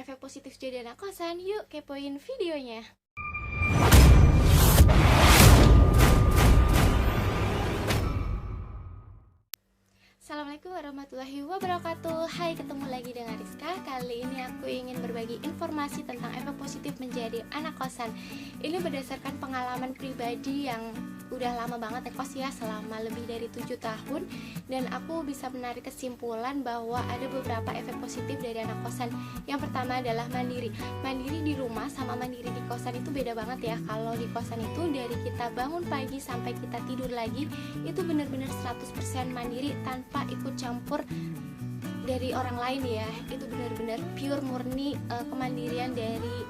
efek positif jadi anak kosan? Yuk kepoin videonya. Assalamualaikum warahmatullahi wabarakatuh. Hai, ketemu lagi dengan Rizka. Kali ini aku ingin berbagi informasi tentang efek positif menjadi anak kosan. Ini berdasarkan pengalaman pribadi yang udah lama banget ngekos ya, selama lebih dari 7 tahun. Dan aku bisa menarik kesimpulan bahwa ada beberapa efek positif dari anak kosan. Yang pertama adalah mandiri. Mandiri di rumah sama mandiri di kosan itu beda banget ya. Kalau di kosan itu dari kita bangun pagi sampai kita tidur lagi, itu benar-benar 100% mandiri tanpa ikut campur dari orang lain ya. Itu benar-benar pure murni kemandirian dari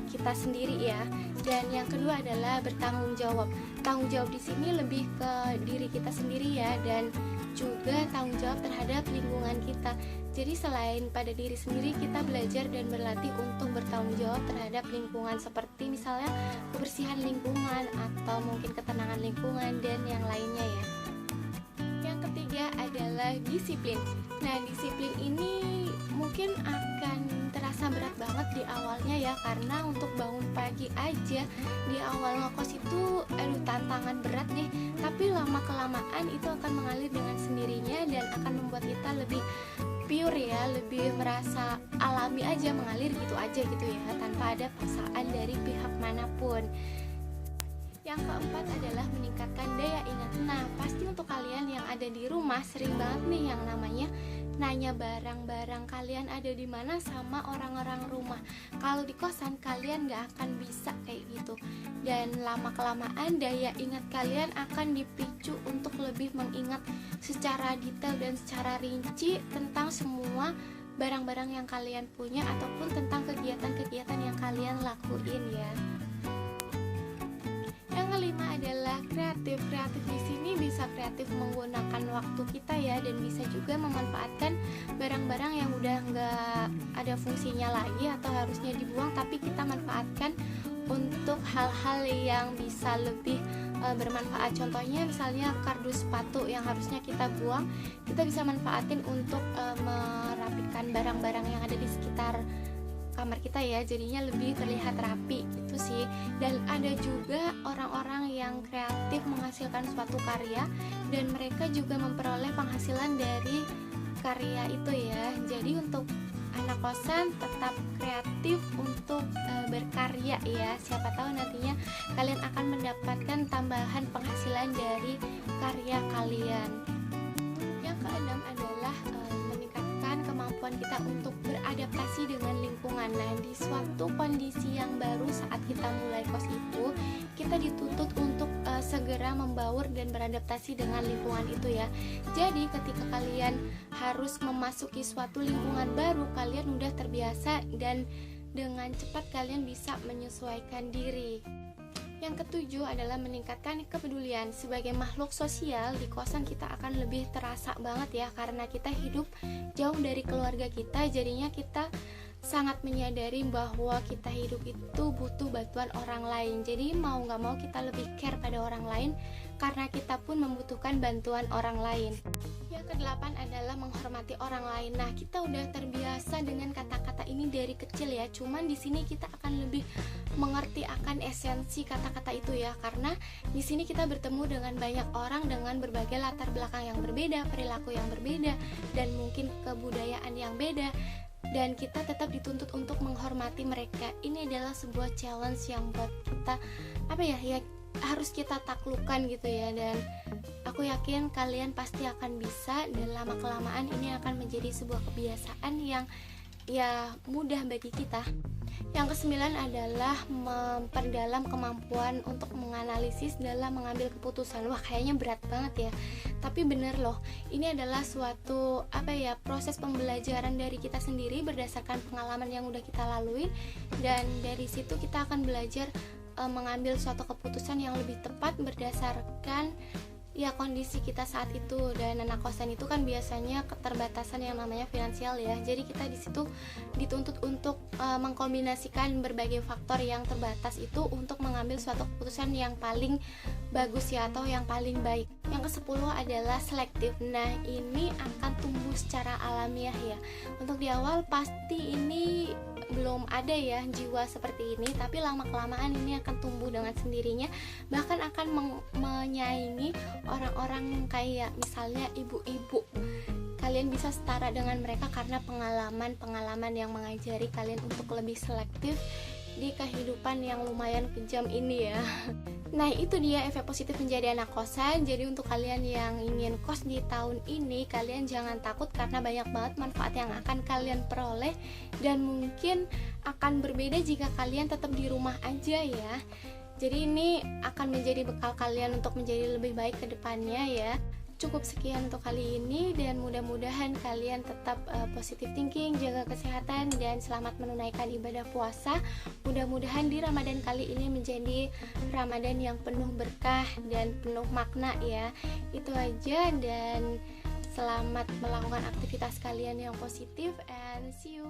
kita sendiri ya. Dan yang kedua adalah bertanggung jawab. Tanggung jawab di sini lebih ke diri kita sendiri ya, dan juga tanggung jawab terhadap lingkungan kita. Jadi selain pada diri sendiri, kita belajar dan berlatih untuk bertanggung jawab terhadap lingkungan, seperti misalnya kebersihan lingkungan atau mungkin ketenangan lingkungan dan yang lainnya ya. Yang ketiga adalah disiplin. Nah, disiplin ini mungkin akan terasa berat banget di awalnya ya, karena untuk bangun pagi aja di awal ngekos itu tantangan berat deh. Tapi lama kelamaan itu akan mengalir dengan sendirinya dan akan membuat kita lebih pure ya, lebih merasa alami aja, mengalir gitu aja gitu ya, tanpa ada paksaan dari pihak manapun. Yang keempat adalah meningkatkan daya ingat. Nah, pasti untuk kalian yang ada di rumah sering banget nih yang namanya nanya barang-barang kalian ada di mana sama orang-orang rumah. Kalau di kosan kalian gak akan bisa kayak gitu. Dan lama-kelamaan daya ingat kalian akan dipicu untuk lebih mengingat secara detail dan secara rinci tentang semua barang-barang yang kalian punya ataupun tentang kegiatan-kegiatan yang kalian lakuin ya. Yang kelima adalah kreatif. Kreatif di sini bisa kreatif menggunakan waktu kita ya, dan bisa juga memanfaatkan barang-barang yang udah nggak ada fungsinya lagi atau harusnya dibuang, tapi kita manfaatkan untuk hal-hal yang bisa lebih bermanfaat. Contohnya misalnya kardus sepatu yang harusnya kita buang, kita bisa manfaatin untuk merapikan barang-barang yang ada di sekitar kamar kita ya, jadinya lebih terlihat rapi gitu sih. Dan ada juga orang-orang yang kreatif menghasilkan suatu karya dan mereka juga memperoleh penghasilan dari karya itu ya. Jadi untuk anak kosan tetap kreatif untuk berkarya ya. Siapa tahu nantinya kalian akan mendapatkan tambahan penghasilan dari karya kalian. Yang keenam adalah meningkatkan kemampuan kita untuk beradaptasi dengan lingkungan. Nah, di suatu kondisi yang baru saat kita mulai kos itu, kita dituntut untuk segera membaur dan beradaptasi dengan lingkungan itu ya. Jadi ketika kalian harus memasuki suatu lingkungan baru, kalian udah terbiasa dan dengan cepat kalian bisa menyesuaikan diri. Yang ketujuh adalah meningkatkan kepedulian. Sebagai makhluk sosial, di kosan kita akan lebih terasa banget ya, karena kita hidup jauh dari keluarga kita. Jadinya kita sangat menyadari bahwa kita hidup itu butuh bantuan orang lain. Jadi mau gak mau kita lebih care pada orang lain, karena kita pun membutuhkan bantuan orang lain. Yang kedelapan adalah menghormati orang lain. Nah, kita udah terbiasa dengan kata-kata ini dari kecil ya. Cuman di sini kita akan lebih mengerti akan esensi kata-kata itu ya, karena di sini kita bertemu dengan banyak orang dengan berbagai latar belakang yang berbeda, perilaku yang berbeda, dan mungkin kebudayaan yang beda. Dan kita tetap dituntut untuk menghormati mereka. Ini adalah sebuah challenge yang buat kita harus kita taklukkan gitu ya. Dan aku yakin kalian pasti akan bisa, dan lama kelamaan ini akan menjadi sebuah kebiasaan yang ya mudah bagi kita. Yang kesembilan adalah memperdalam kemampuan untuk menganalisis dalam mengambil keputusan. Wah, kayaknya berat banget ya. Tapi bener loh, ini adalah suatu proses pembelajaran dari kita sendiri berdasarkan pengalaman yang udah kita lalui, dan dari situ kita akan belajar mengambil suatu keputusan yang lebih tepat berdasarkan ya kondisi kita saat itu. Dan anak kosan itu kan biasanya keterbatasan yang namanya finansial ya. Jadi kita di situ dituntut untuk mengkombinasikan berbagai faktor yang terbatas itu untuk mengambil suatu keputusan yang paling bagus ya, atau yang paling baik. Yang ke-10 adalah selektif. Nah, ini akan tumbuh secara alamiah ya. Untuk di awal pasti ini belum ada ya jiwa seperti ini, tapi lama-kelamaan ini akan tumbuh dengan sendirinya, bahkan akan menyaingi orang-orang kayak misalnya ibu-ibu. Kalian bisa setara dengan mereka karena pengalaman yang mengajari kalian untuk lebih selektif di kehidupan yang lumayan kejam ini ya. Nah, itu dia efek positif menjadi anak kosan. Jadi untuk kalian yang ingin kos di tahun ini, kalian jangan takut karena banyak banget manfaat yang akan kalian peroleh, dan mungkin akan berbeda jika kalian tetap di rumah aja ya. Jadi ini akan menjadi bekal kalian untuk menjadi lebih baik ke depannya ya. Cukup sekian untuk kali ini, dan mudah-mudahan kalian tetap positive thinking, jaga kesehatan, dan selamat menunaikan ibadah puasa. Mudah-mudahan di Ramadan kali ini menjadi Ramadan yang penuh berkah dan penuh makna ya. Itu aja, dan selamat melakukan aktivitas kalian yang positif, and see you.